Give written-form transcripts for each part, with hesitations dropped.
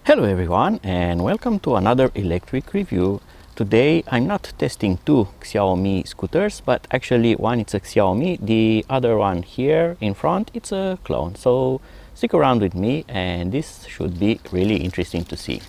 Hello everyone and welcome to another electric review. Today I'm not testing two Xiaomi scooters, but actually one it's a Xiaomi, the other one here in front it's a clone. So stick around with me and this should be really interesting to see.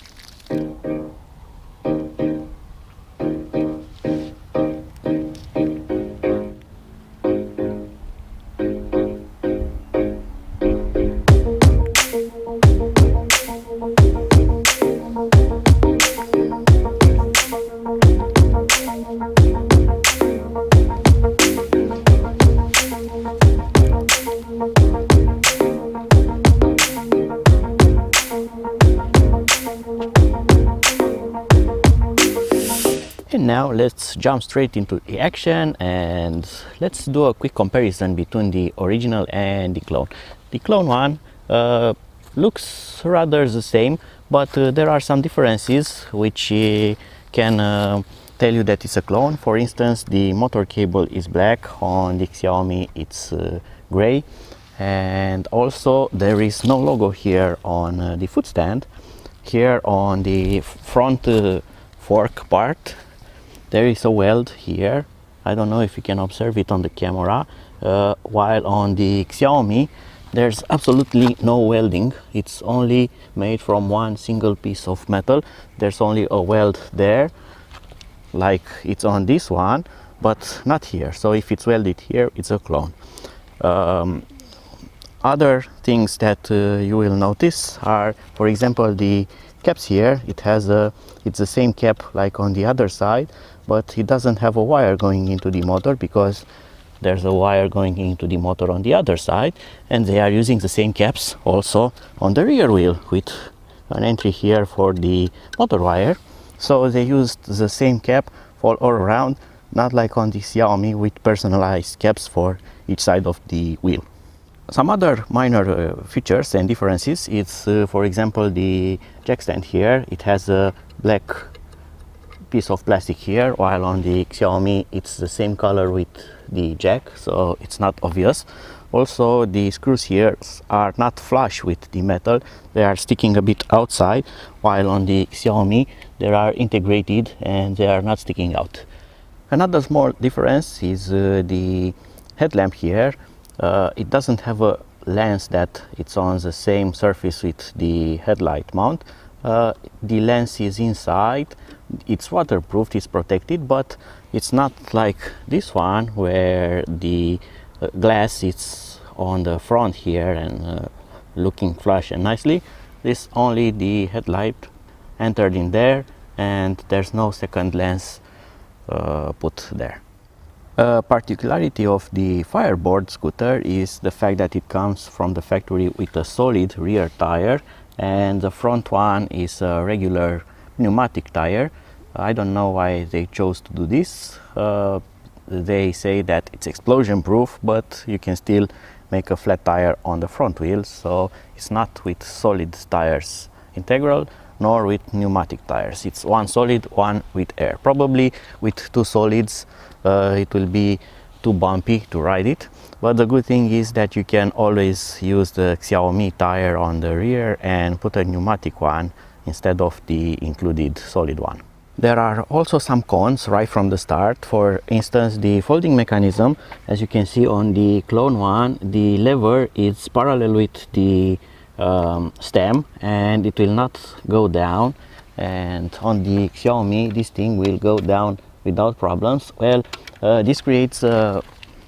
And now let's jump straight into the action and let's do a quick comparison between the original and the clone. The clone one looks rather the same, but there are some differences which can tell you that it's a clone. For instance, the motor cable is black, on the Xiaomi it's gray, and also there is no logo here on the foot stand. Here on the front fork part there is a weld here. I don't know if you can observe it on the camera, while on the Xiaomi there's absolutely no welding. It's only made from one single piece of metal. There's only a weld there like it's on this one, but not here. So if it's welded here, it's a clone. Other things that you will notice are, for example, the caps here. It's the same cap like on the other side, but it doesn't have a wire going into the motor because there's a wire going into the motor on the other side, and they are using the same caps also on the rear wheel with an entry here for the motor wire. So they used the same cap for all around, not like on the Xiaomi with personalized caps for each side of the wheel. Some other minor features and differences, it's for example the jack stand here. It has a black piece of plastic here, while on the Xiaomi it's the same color with the jack, so it's not obvious. Also the screws here are not flush with the metal, they are sticking a bit outside, while on the Xiaomi they are integrated and they are not sticking out. Another small difference is the headlamp here. It doesn't have a lens that it's on the same surface with the headlight mount. The lens is inside, it's waterproof, it's protected, but it's not like this one where the glass is on the front here and looking flush and nicely. This only the headlight entered in there and there's no second lens put there. A particularity of the Fireboard scooter is the fact that it comes from the factory with a solid rear tire, and the front one is a regular pneumatic tire. I don't know why they chose to do this. They say that it's explosion proof, but you can still make a flat tire on the front wheel, so it's not with solid tires integral nor with pneumatic tires. It's one solid, one with air. Probably with two solids it will be too bumpy to ride it, but the good thing is that you can always use the Xiaomi tire on the rear and put a pneumatic one instead of the included solid one. There are also some cons right from the start. For instance, the folding mechanism, as you can see on the clone one, the lever is parallel with the stem and it will not go down, and on the Xiaomi this thing will go down without problems. Well, this creates a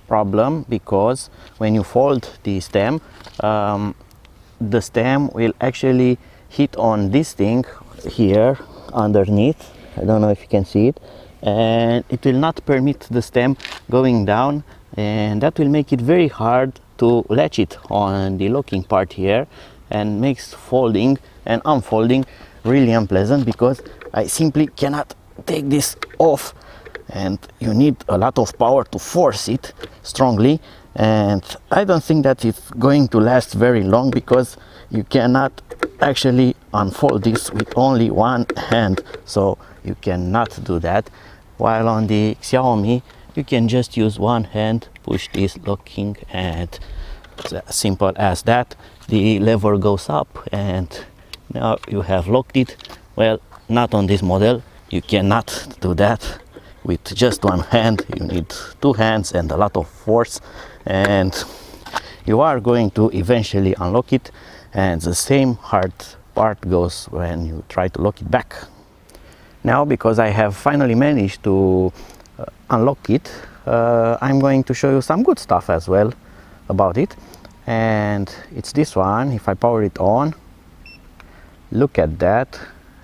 problem because when you fold the stem will actually hit on this thing here underneath. I don't know if you can see it, and it will not permit the stem going down, and that will make it very hard to latch it on the locking part here, and makes folding and unfolding really unpleasant because I simply cannot take this off, and you need a lot of power to force it strongly, and I don't think that it's going to last very long because you cannot actually unfold this with only one hand, so you cannot do that. While on the Xiaomi you can just use one hand, push this locking, and it's as simple as that. The lever goes up and Now you have locked it. Well, not on this model. You cannot do that with just one hand. You need two hands and a lot of force, and you are going to eventually unlock it, and the same hard part goes when you try to lock it back. Now, because I have finally managed to unlock it, I'm going to show you some good stuff as well about it, and it's this one. If I power it on, look at that,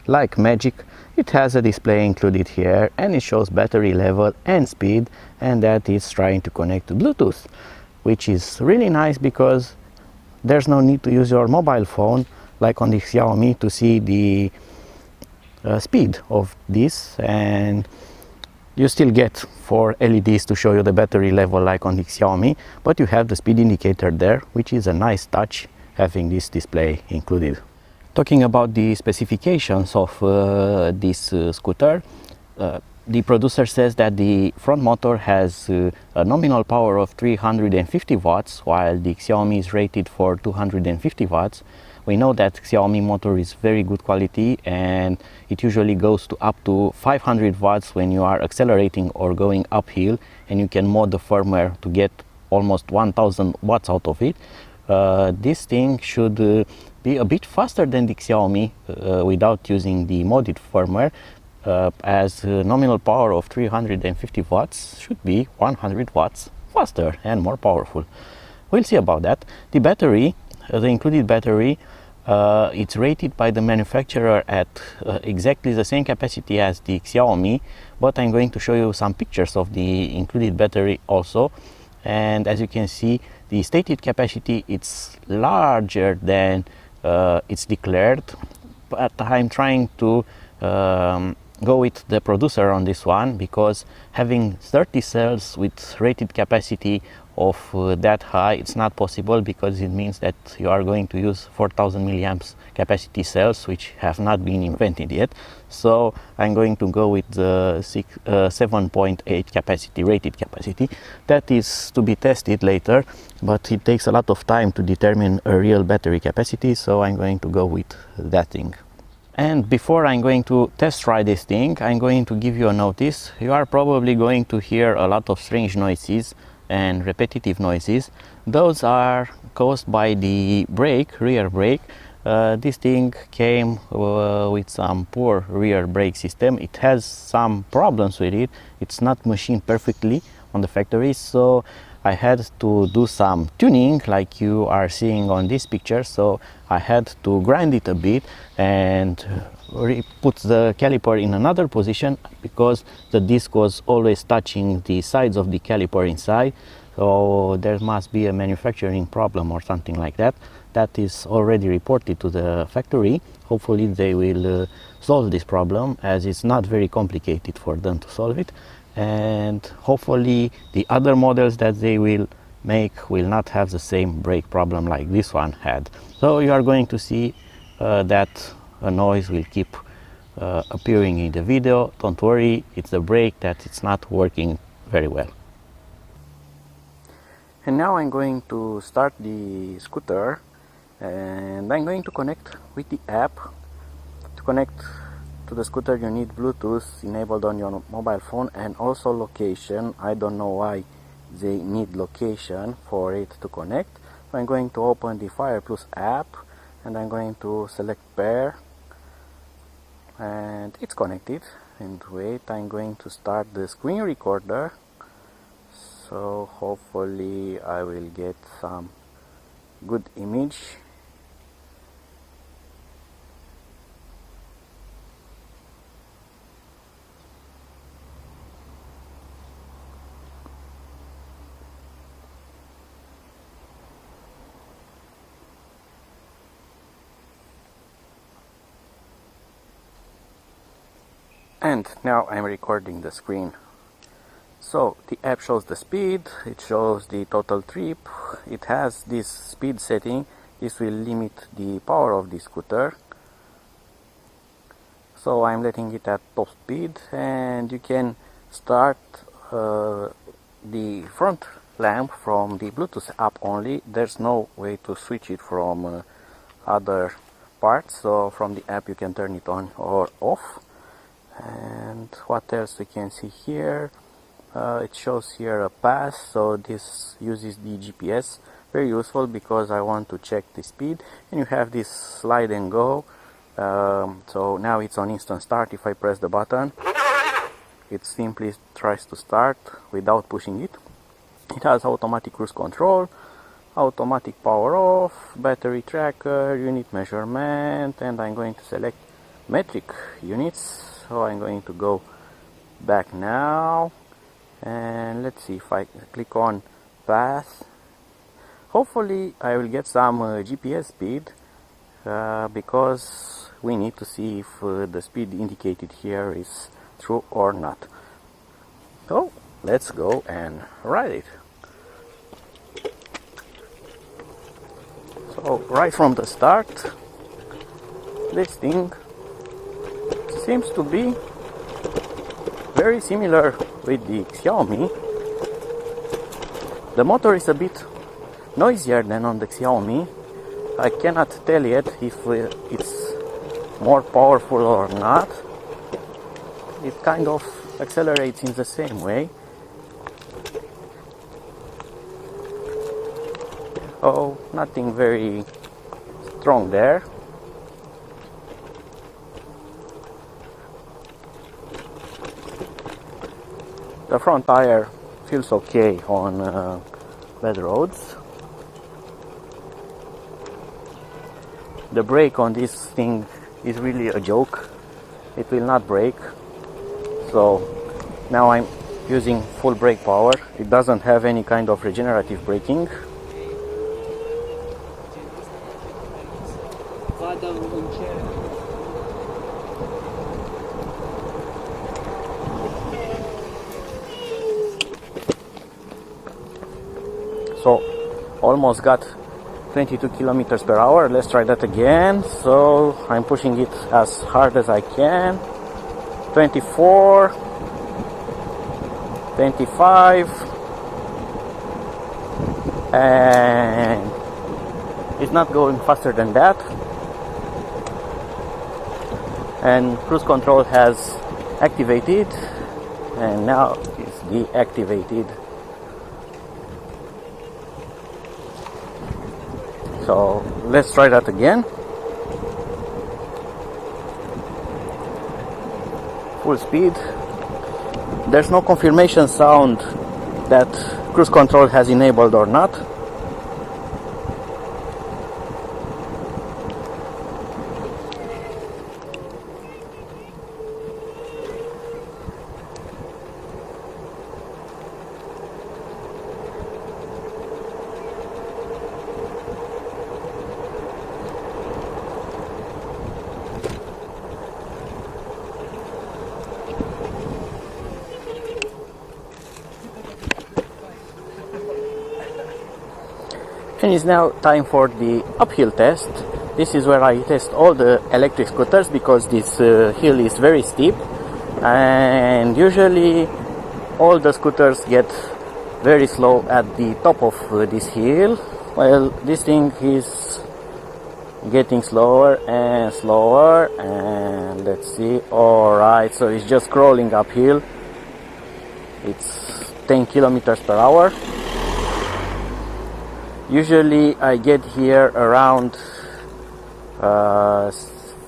like magic, it has a display included here, and it shows battery level and speed, and that is trying to connect to Bluetooth, which is really nice because there's no need to use your mobile phone like on the Xiaomi to see the speed of this, and you still get 4 LEDs to show you the battery level like on the Xiaomi, but you have the speed indicator there, which is a nice touch having this display included. Talking about the specifications of this scooter, the producer says that the front motor has a nominal power of 350 watts, while the Xiaomi is rated for 250 watts. We know that Xiaomi motor is very good quality, and it usually goes to up to 500 watts when you are accelerating or going uphill, and you can mod the firmware to get almost 1000 watts out of it. This thing should be a bit faster than the Xiaomi without using the modded firmware, as nominal power of 350 watts should be 100 watts faster and more powerful. We'll see about that. The battery, the included battery, it's rated by the manufacturer at exactly the same capacity as the Xiaomi, but I'm going to show you some pictures of the included battery also. And as you can see, the stated capacity, it's larger than it's declared, but I'm trying to go with the producer on this one, because having 30 cells with rated capacity of that high, it's not possible, because it means that you are going to use 4000 milliamps capacity cells, which have not been invented yet. So I'm going to go with the 7.8 capacity, rated capacity. That is to be tested later, but it takes a lot of time to determine a real battery capacity, so I'm going to go with that thing. And before I'm going to test ride this thing, I'm going to give you a notice. You are probably going to hear a lot of strange noises and repetitive noises. Those are caused by the brake, rear brake. This thing came with some poor rear brake system. It has some problems with it. It's not machined perfectly on the factory, so I had to do some tuning like you are seeing on this picture. So I had to grind it a bit and put the caliper in another position, because the disc was always touching the sides of the caliper inside. So there must be a manufacturing problem or something like that. That is already reported to the factory. Hopefully they will solve this problem, as it's not very complicated for them to solve it. And hopefully the other models that they will make will not have the same brake problem like this one had. So you are going to see that a noise will keep appearing in the video. Don't worry, it's the brake that it's not working very well. And now I'm going to start the scooter, and I'm going to connect with the app. To connect to the scooter you need Bluetooth enabled on your mobile phone, and also location. I don't know why they need location for it to connect. So I'm going to open the Fire Plus app, and I'm going to select pair, and it's connected. And wait, I'm going to start the screen recorder, so hopefully I will get some good image. And now I'm recording the screen. So the app shows the speed, it shows the total trip, it has this speed setting. This will limit the power of the scooter. So I'm letting it at top speed, and you can start the front lamp from the Bluetooth app only. There's no way to switch it from other part, so from the app you can turn it on or off. And what else we can see here? It shows here a path, so this uses the GPS. Very useful because I want to check the speed. And you have this slide and go. So now it's on instant start. If I press the button, it simply tries to start without pushing it. It has automatic cruise control, automatic power off, battery tracker, unit measurement, and I'm going to select metric units. So I'm going to go back now, and let's see if I click on path. Hopefully I will get some GPS speed, because we need to see if the speed indicated here is true or not. So let's go and ride it. So right from the start, this thing seems to be very similar with the Xiaomi. The motor is a bit noisier than on the Xiaomi. I cannot tell yet if it's more powerful or not. It kind of accelerates in the same way. Oh, nothing very strong there. The front tire feels okay on bad roads. The brake on this thing is really a joke. It will not brake. So now I'm using full brake power. It doesn't have any kind of regenerative braking. So almost got 22 kilometers per hour. Let's try that again. So I'm pushing it as hard as I can. 24, 25, and it's not going faster than that. And cruise control has activated, and now it's deactivated. So let's try that again. Full speed. There's no confirmation sound that cruise control has enabled or not. And it's now time for the uphill test. This is where I test all the electric scooters because this hill is very steep, and usually all the scooters get very slow at the top of this hill. Well, this thing is getting slower and slower, and let's see. Alright, so it's just crawling uphill. It's 10 kilometers per hour. Usually I get here around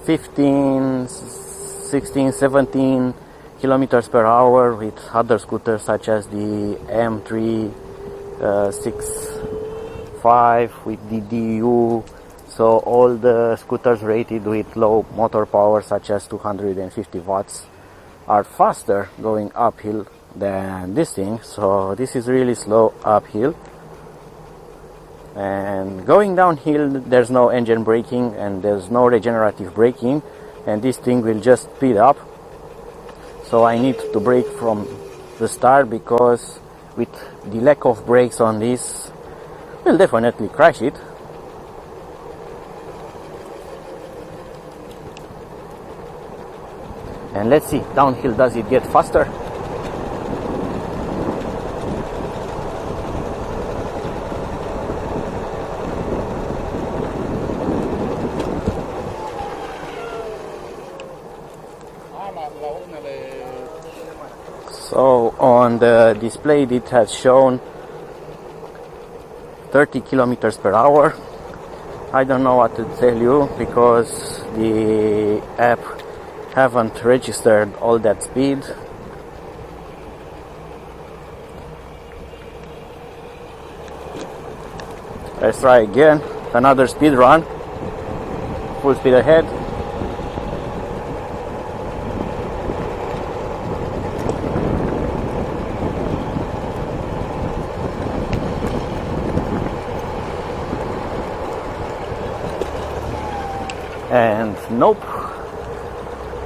15, 16, 17 kilometers per hour with other scooters such as the M365 with the DU. So all the scooters rated with low motor power such as 250 watts are faster going uphill than this thing. So this is really slow uphill. And going downhill, there's no engine braking and there's no regenerative braking, and this thing will just speed up. So I need to brake from the start because with the lack of brakes on this, we'll definitely crash it. And let's see, downhill, does it get faster? So on the display it has shown 30 kilometers per hour. I don't know what to tell you because the app haven't registered all that speed. Let's try again. Another speed run. Full speed ahead. And nope,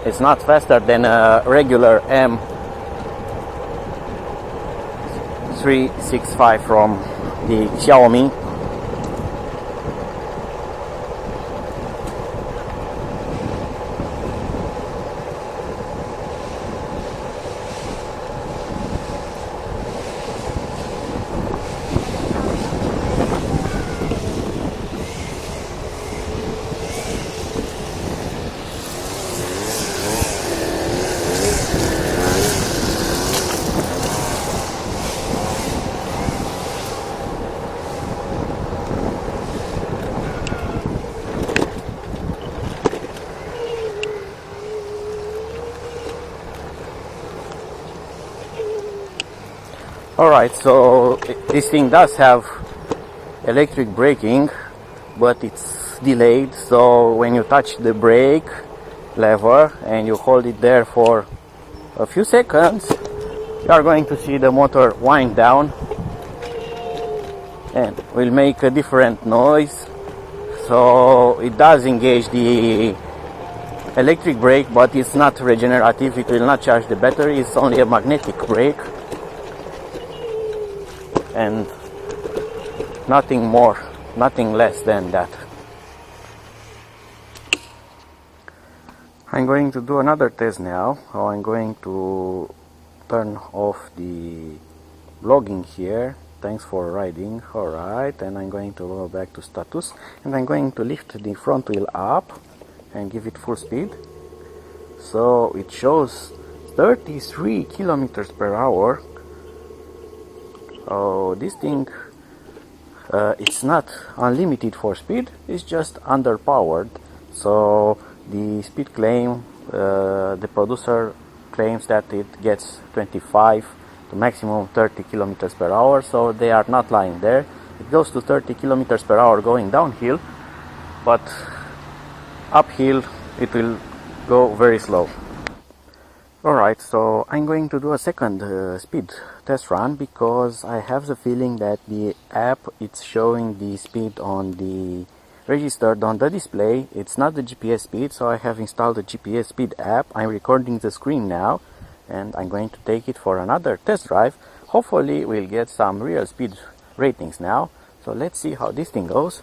it's not faster than a regular M365 from the Xiaomi. Alright, so this thing does have electric braking, but it's delayed, so when you touch the brake lever and you hold it there for a few seconds, you are going to see the motor wind down and will make a different noise. So it does engage the electric brake, but it's not regenerative, it will not charge the battery, it's only a magnetic brake and nothing more, nothing less than that. I'm going to do another test now. I'm going to turn off the vlogging here. Thanks for riding. Alright, and I'm going to go back to status and I'm going to lift the front wheel up and give it full speed. So it shows 33 kilometers per hour. Oh, this thing, it's not unlimited for speed, it's just underpowered. So the speed claim, the producer claims that it gets 25 to maximum 30 kilometers per hour, so they are not lying there. It goes to 30 kilometers per hour going downhill, but uphill it will go very slow. Alright, so I'm going to do a second speed test run because I have the feeling that the app, it's showing the speed on the registered on the display. It's not the GPS speed, so I have installed the GPS speed app. I'm recording the screen now and I'm going to take it for another test drive. Hopefully we'll get some real speed ratings now. So let's see how this thing goes.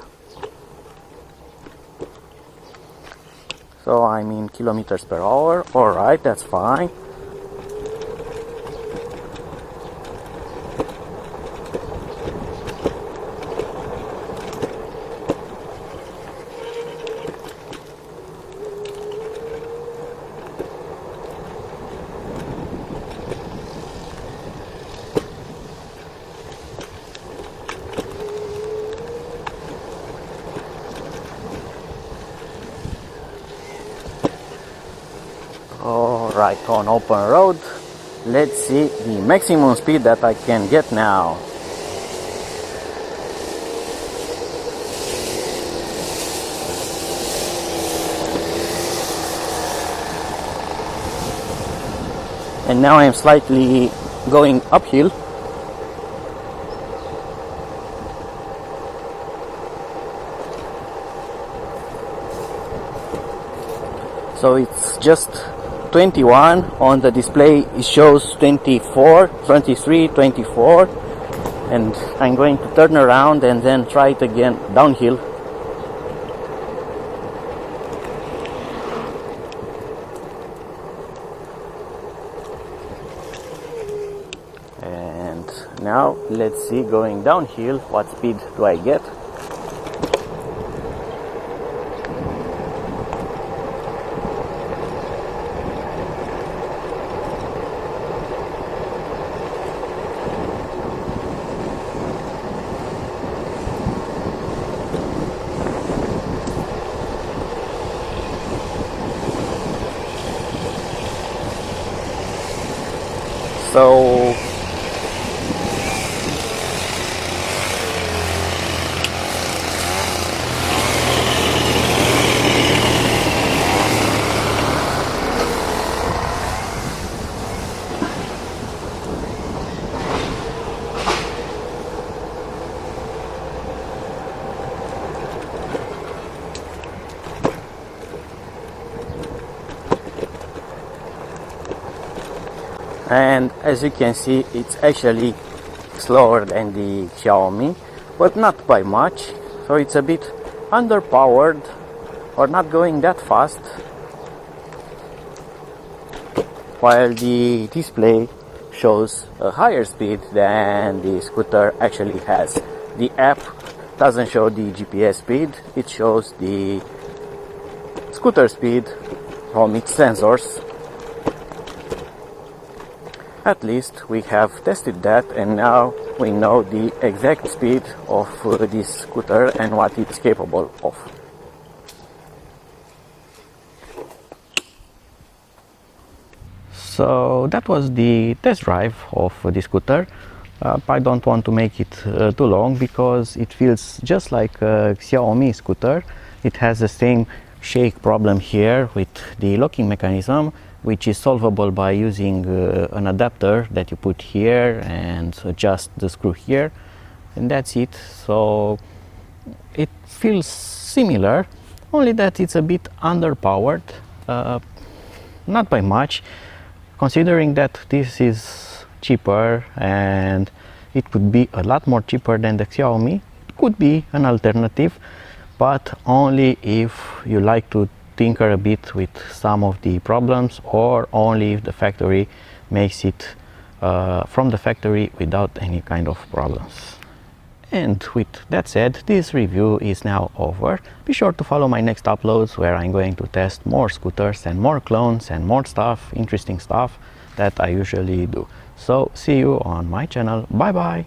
So I'm in kilometers per hour. Alright, that's fine. Alright, on open road, let's see the maximum speed that I can get now. And now I'm slightly going uphill. So it's just 21 on the display. It shows 24, 23, 24, and I'm going to turn around and then try it again downhill. And now let's see, going downhill, what speed do I get? So and as you can see, it's actually slower than the Xiaomi, but not by much, so it's a bit underpowered or not going that fast, while the display shows a higher speed than the scooter actually has. The app doesn't show the GPS speed, it shows the scooter speed from its sensors. At least we have tested that, and now we know the exact speed of this scooter and what it's capable of. So that was the test drive of the scooter. I don't want to make it too long because it feels just like a Xiaomi scooter. It has the same shake problem here with the locking mechanism, which is solvable by using an adapter that you put here and adjust the screw here, and that's it. So it feels similar, only that it's a bit underpowered, not by much, considering that this is cheaper and it could be a lot more cheaper than the Xiaomi. It could be an alternative, but only if you like to tinker a bit with some of the problems, or only if the factory makes it from the factory without any kind of problems. And with that said, this review is now over. Be sure to follow my next uploads, where I'm going to test more scooters and more clones and more stuff, interesting stuff that I usually do. So see you on my channel. Bye bye.